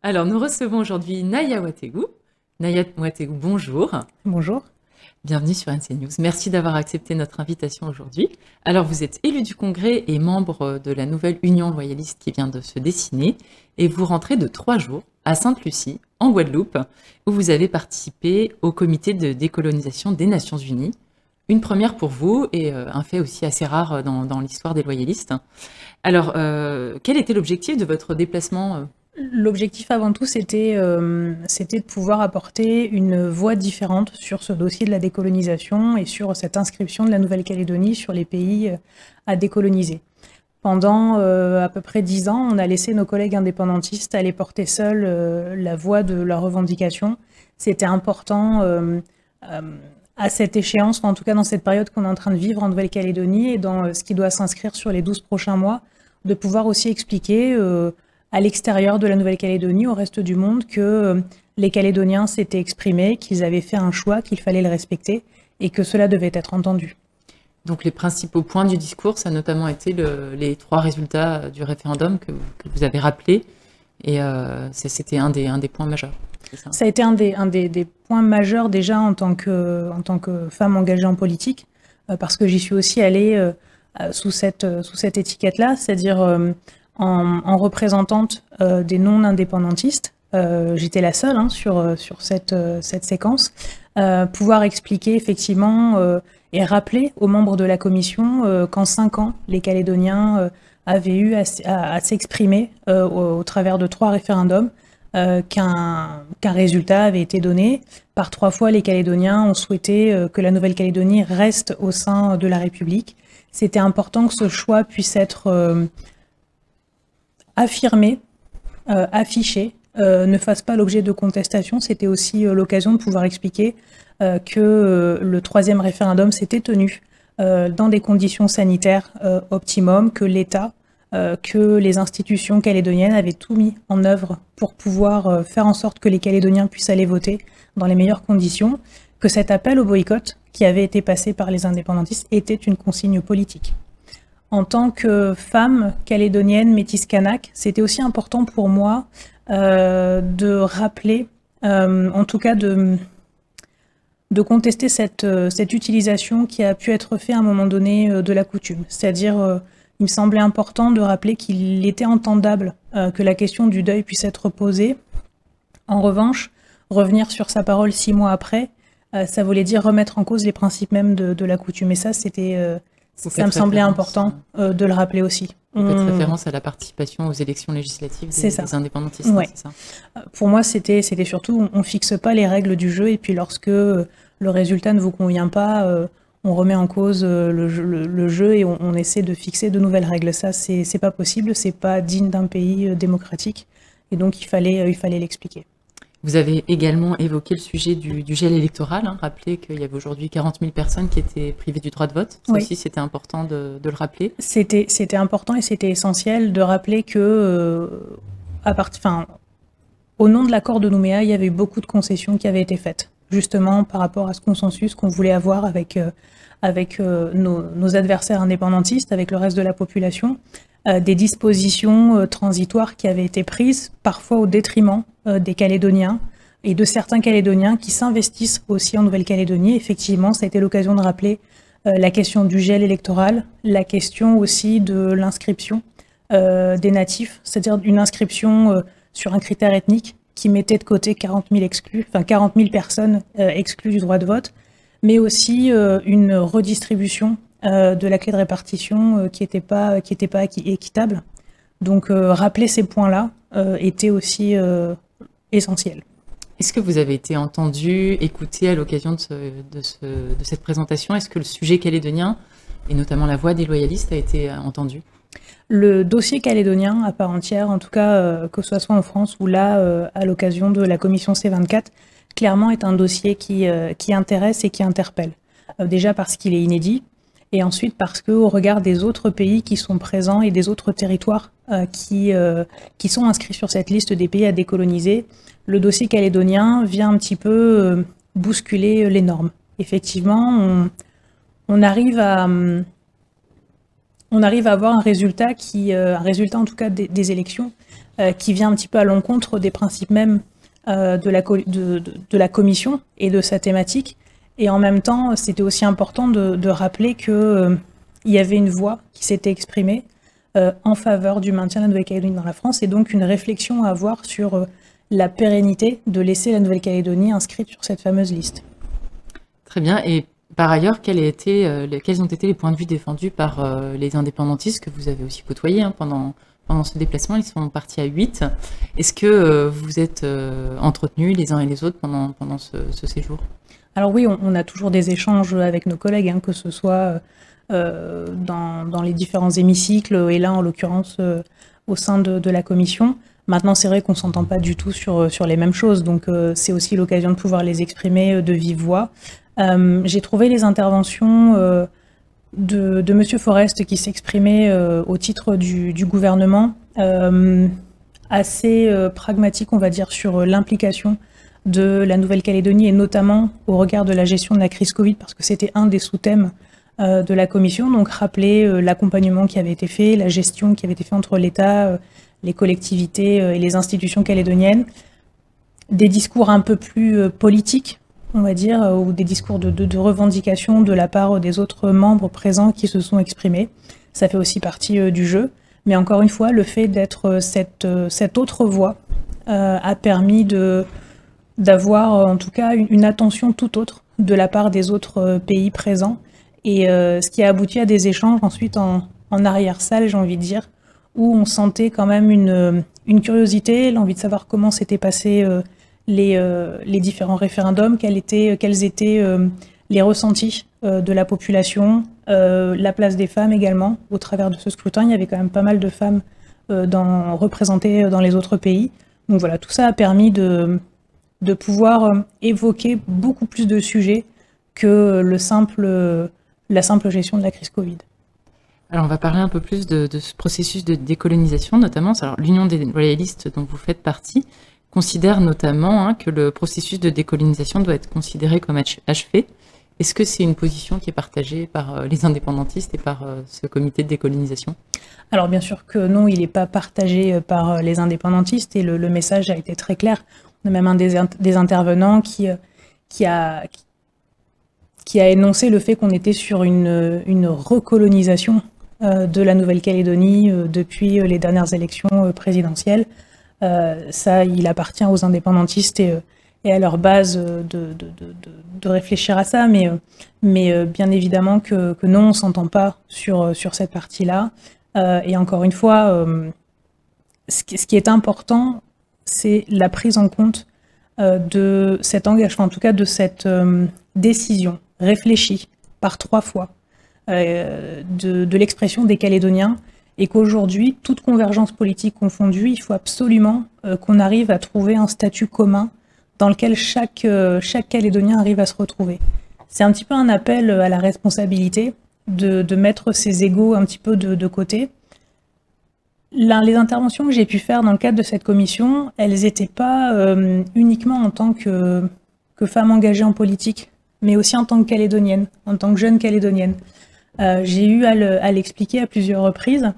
Alors, nous recevons aujourd'hui Naya Ouettégou. Naya Ouettégou, bonjour. Bonjour. Bienvenue sur NC News. Merci d'avoir accepté notre invitation aujourd'hui. Alors, vous êtes élu du Congrès et membre de la nouvelle Union loyaliste qui vient de se dessiner. Et vous rentrez de 3 jours à Sainte-Lucie, en Guadeloupe, où vous avez participé au comité de décolonisation des Nations Unies. Une première pour vous et un fait aussi assez rare dans l'histoire des loyalistes. Alors, quel était l'objectif de votre déplacement L'objectif avant tout, c'était de pouvoir apporter une voix différente sur ce dossier de la décolonisation et sur cette inscription de la Nouvelle-Calédonie sur les pays à décoloniser. Pendant à peu près 10 ans, on a laissé nos collègues indépendantistes aller porter seuls la voix de leurs revendications. C'était important à cette échéance, en tout cas dans cette période qu'on est en train de vivre en Nouvelle-Calédonie et dans ce qui doit s'inscrire sur les 12 prochains mois, de pouvoir aussi expliquer à l'extérieur de la Nouvelle-Calédonie, au reste du monde, que les Calédoniens s'étaient exprimés, qu'ils avaient fait un choix, qu'il fallait le respecter et que cela devait être entendu. Donc les principaux points du discours, ça a notamment été les 3 résultats du référendum que vous avez rappelés, et c'était un des points majeurs. Ça a été un des points majeurs déjà en tant que femme engagée en politique, parce que j'y suis aussi allée sous cette étiquette-là, c'est-à-dire en représentante des non-indépendantistes. J'étais la seule sur cette séquence. Pouvoir expliquer effectivement et rappeler aux membres de la commission qu'en 5 ans, les Calédoniens avaient eu à s'exprimer au travers de 3 référendums, qu'un résultat avait été donné. Par 3 fois, les Calédoniens ont souhaité que la Nouvelle-Calédonie reste au sein de la République. C'était important que ce choix puisse être affirmé, affiché, ne fasse pas l'objet de contestation. C'était aussi l'occasion de pouvoir expliquer que le 3e référendum s'était tenu dans des conditions sanitaires optimum, que l'État, que les institutions calédoniennes avaient tout mis en œuvre pour pouvoir faire en sorte que les Calédoniens puissent aller voter dans les meilleures conditions, que cet appel au boycott qui avait été passé par les indépendantistes était une consigne politique. En tant que femme calédonienne, métisse kanak, c'était aussi important pour moi de rappeler, en tout cas de contester cette utilisation qui a pu être faite à un moment donné de la coutume. C'est-à-dire, il me semblait important de rappeler qu'il était entendable que la question du deuil puisse être posée. En revanche, revenir sur sa parole 6 mois après, ça voulait dire remettre en cause les principes même de la coutume. Et ça, ça me semblait important de le rappeler aussi. Vous faites référence à la participation aux élections législatives des indépendantistes, ouais. C'est ça. Pour moi, c'était surtout, on ne fixe pas les règles du jeu, et puis lorsque le résultat ne vous convient pas, on remet en cause le jeu et on essaie de fixer de nouvelles règles. Ça, c'est pas possible, c'est pas digne d'un pays démocratique, et donc il fallait l'expliquer. Vous avez également évoqué le sujet du gel électoral, rappelez qu'il y avait aujourd'hui 40 000 personnes qui étaient privées du droit de vote. Ça aussi, c'était important de le rappeler. C'était important et c'était essentiel de rappeler que, au nom de l'accord de Nouméa, il y avait eu beaucoup de concessions qui avaient été faites, justement par rapport à ce consensus qu'on voulait avoir avec nos adversaires indépendantistes, avec le reste de la population. Des dispositions transitoires qui avaient été prises, parfois au détriment des Calédoniens et de certains Calédoniens qui s'investissent aussi en Nouvelle-Calédonie. Effectivement, ça a été l'occasion de rappeler la question du gel électoral, la question aussi de l'inscription des natifs, c'est-à-dire une inscription sur un critère ethnique qui mettait de côté 40 000 personnes exclues du droit de vote, mais aussi une redistribution de la clé de répartition qui n'était pas équitable. Donc rappeler ces points-là était aussi essentiel. Est-ce que vous avez été entendu, écouté à l'occasion de cette présentation? Est-ce que le sujet calédonien, et notamment la voix des loyalistes, a été entendu? Le dossier calédonien à part entière, en tout cas que ce soit en France ou là à l'occasion de la commission C24, clairement est un dossier qui intéresse et qui interpelle. Déjà parce qu'il est inédit, et ensuite parce qu'au regard des autres pays qui sont présents et des autres territoires qui sont inscrits sur cette liste des pays à décoloniser, le dossier calédonien vient un petit peu bousculer les normes. Effectivement, on arrive on arrive à avoir un résultat en tout cas des élections, qui vient un petit peu à l'encontre des principes même de la commission et de sa thématique. Et en même temps, c'était aussi important de rappeler qu'il y avait une voix qui s'était exprimée en faveur du maintien de la Nouvelle-Calédonie dans la France, et donc une réflexion à avoir sur la pérennité de laisser la Nouvelle-Calédonie inscrite sur cette fameuse liste. Très bien. Et par ailleurs, quels ont été les points de vue défendus par les indépendantistes que vous avez aussi côtoyés pendant ce déplacement? Ils sont partis à 8. Est-ce que vous êtes entretenus les uns et les autres pendant ce séjour? Alors oui, on a toujours des échanges avec nos collègues, que ce soit dans les différents hémicycles, et là en l'occurrence au sein de la commission. Maintenant, c'est vrai qu'on ne s'entend pas du tout sur les mêmes choses, donc c'est aussi l'occasion de pouvoir les exprimer de vive voix. J'ai trouvé les interventions de Monsieur Forest qui s'exprimait au titre du gouvernement assez pragmatique, on va dire, sur l'implication de la Nouvelle-Calédonie, et notamment au regard de la gestion de la crise Covid, parce que c'était un des sous-thèmes de la commission. Donc rappeler l'accompagnement qui avait été fait, la gestion qui avait été faite entre l'État, les collectivités et les institutions calédoniennes, des discours un peu plus politiques, on va dire, ou des discours de revendication de la part des autres membres présents qui se sont exprimés. Ça fait aussi partie du jeu. Mais encore une fois, le fait d'être cette autre voix a permis d'avoir en tout cas une attention tout autre de la part des autres pays présents, et ce qui a abouti à des échanges ensuite en arrière-salle, j'ai envie de dire, où on sentait quand même une curiosité, l'envie de savoir comment s'étaient passés les différents référendums, quels étaient les ressentis de la population, la place des femmes également au travers de ce scrutin. Il y avait quand même pas mal de femmes représentées dans les autres pays. Donc voilà, tout ça a permis de pouvoir évoquer beaucoup plus de sujets que la simple gestion de la crise Covid. Alors on va parler un peu plus de ce processus de décolonisation notamment. Alors l'Union des loyalistes dont vous faites partie considère notamment que le processus de décolonisation doit être considéré comme achevé. Est-ce que c'est une position qui est partagée par les indépendantistes et par ce comité de décolonisation? Alors bien sûr que non, il n'est pas partagé par les indépendantistes, et le message a été très clair. On a même un des intervenants qui a énoncé le fait qu'on était sur une recolonisation de la Nouvelle-Calédonie depuis les dernières élections présidentielles. Ça, il appartient aux indépendantistes et à leur base de réfléchir à ça, mais bien évidemment que non, on ne s'entend pas sur cette partie-là. Et encore une fois, ce qui est important, c'est la prise en compte de cet engagement, en tout cas de cette décision réfléchie par 3 fois de l'expression des Calédoniens, et qu'aujourd'hui, toute convergence politique confondue, il faut absolument qu'on arrive à trouver un statut commun dans lequel chaque Calédonien arrive à se retrouver. C'est un petit peu un appel à la responsabilité de mettre ses égos un petit peu de côté. Les interventions que j'ai pu faire dans le cadre de cette commission, elles n'étaient pas uniquement en tant que femme engagée en politique, mais aussi en tant que calédonienne, en tant que jeune calédonienne. J'ai eu à l'expliquer à plusieurs reprises.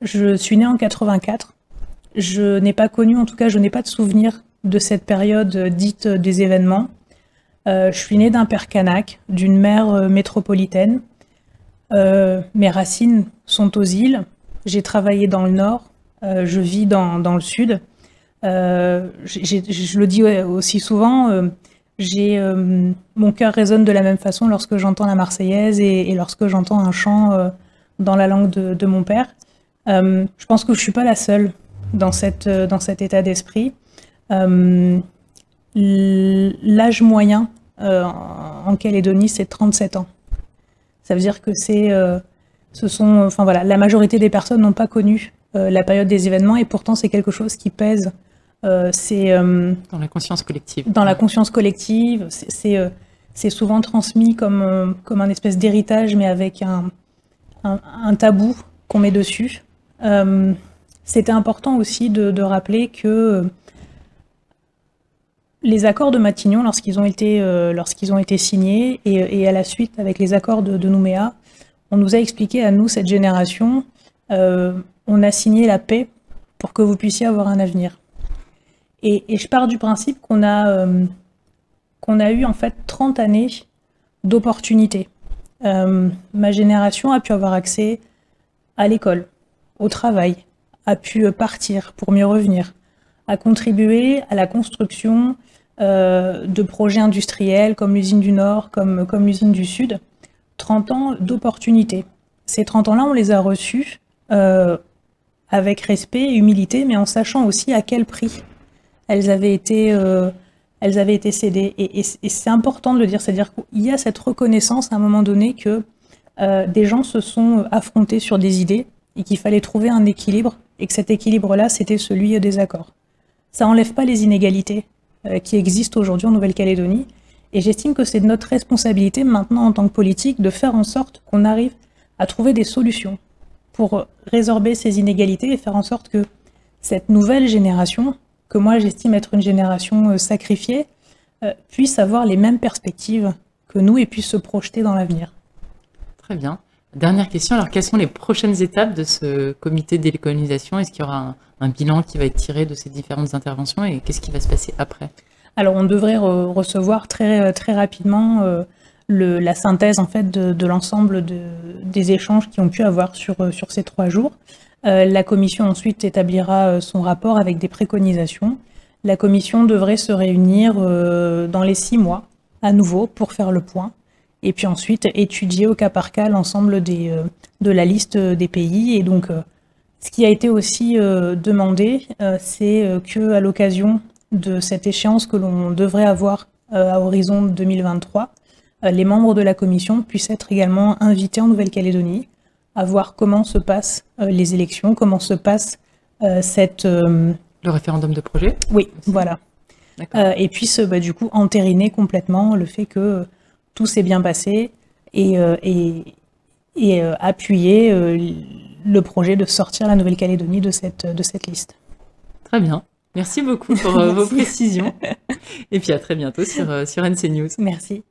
Je suis née en 84. Je n'ai pas connu, en tout cas, je n'ai pas de souvenir de cette période dite des événements. Je suis née d'un père kanak, d'une mère métropolitaine. Mes racines sont aux îles. J'ai travaillé dans le nord. Je vis dans le sud. Je le dis aussi souvent, mon cœur résonne de la même façon lorsque j'entends la Marseillaise et lorsque j'entends un chant dans la langue de mon père. Je pense que je ne suis pas la seule dans cet état d'esprit. L'âge moyen en Calédonie, c'est 37 ans. Ça veut dire que la majorité des personnes n'ont pas connu la période des événements, et pourtant c'est quelque chose qui pèse. Dans la conscience collective. Dans la conscience collective, c'est souvent transmis comme un espèce d'héritage, mais avec un tabou qu'on met dessus. C'était important aussi de rappeler que les accords de Matignon, lorsqu'ils ont été signés, et à la suite avec les accords de Nouméa, on nous a expliqué à nous, cette génération, on a signé la paix pour que vous puissiez avoir un avenir. Et je pars du principe qu'on a eu en fait 30 années d'opportunités. Ma génération a pu avoir accès à l'école, au travail, a pu partir pour mieux revenir, a contribué à la construction de projets industriels comme l'usine du Nord, comme l'usine du Sud. 30 ans d'opportunités. Ces 30 ans-là, on les a reçus avec respect et humilité, mais en sachant aussi à quel prix elles avaient été cédées. Et c'est important de le dire, c'est-à-dire qu'il y a cette reconnaissance à un moment donné que des gens se sont affrontés sur des idées et qu'il fallait trouver un équilibre, et que cet équilibre-là, c'était celui des accords. Ça n'enlève pas les inégalités qui existent aujourd'hui en Nouvelle-Calédonie, et j'estime que c'est de notre responsabilité maintenant en tant que politique de faire en sorte qu'on arrive à trouver des solutions pour résorber ces inégalités et faire en sorte que cette nouvelle génération, que moi j'estime être une génération sacrifiée, puisse avoir les mêmes perspectives que nous et puisse se projeter dans l'avenir. Très bien. Dernière question, alors quelles sont les prochaines étapes de ce comité de décolonisation? Est-ce qu'il y aura un bilan qui va être tiré de ces différentes interventions et qu'est-ce qui va se passer après? Alors on devrait recevoir très rapidement la synthèse en fait de l'ensemble des échanges qui ont pu avoir sur ces 3 jours. La commission ensuite établira son rapport avec des préconisations. La commission devrait se réunir dans les 6 mois à nouveau pour faire le point et puis ensuite étudier au cas par cas l'ensemble de la liste des pays. Et donc ce qui a été aussi demandé, c'est qu'à l'occasion de cette échéance que l'on devrait avoir à horizon 2023, les membres de la commission puissent être également invités en Nouvelle-Calédonie à voir comment se passent les élections, comment se passe le référendum de projet? Oui, aussi. Voilà. Et puissent du coup entériner complètement le fait que tout s'est bien passé et appuyer le projet de sortir la Nouvelle-Calédonie de cette liste. Très bien. Merci beaucoup pour vos précisions. Et puis à très bientôt sur NC News. Merci.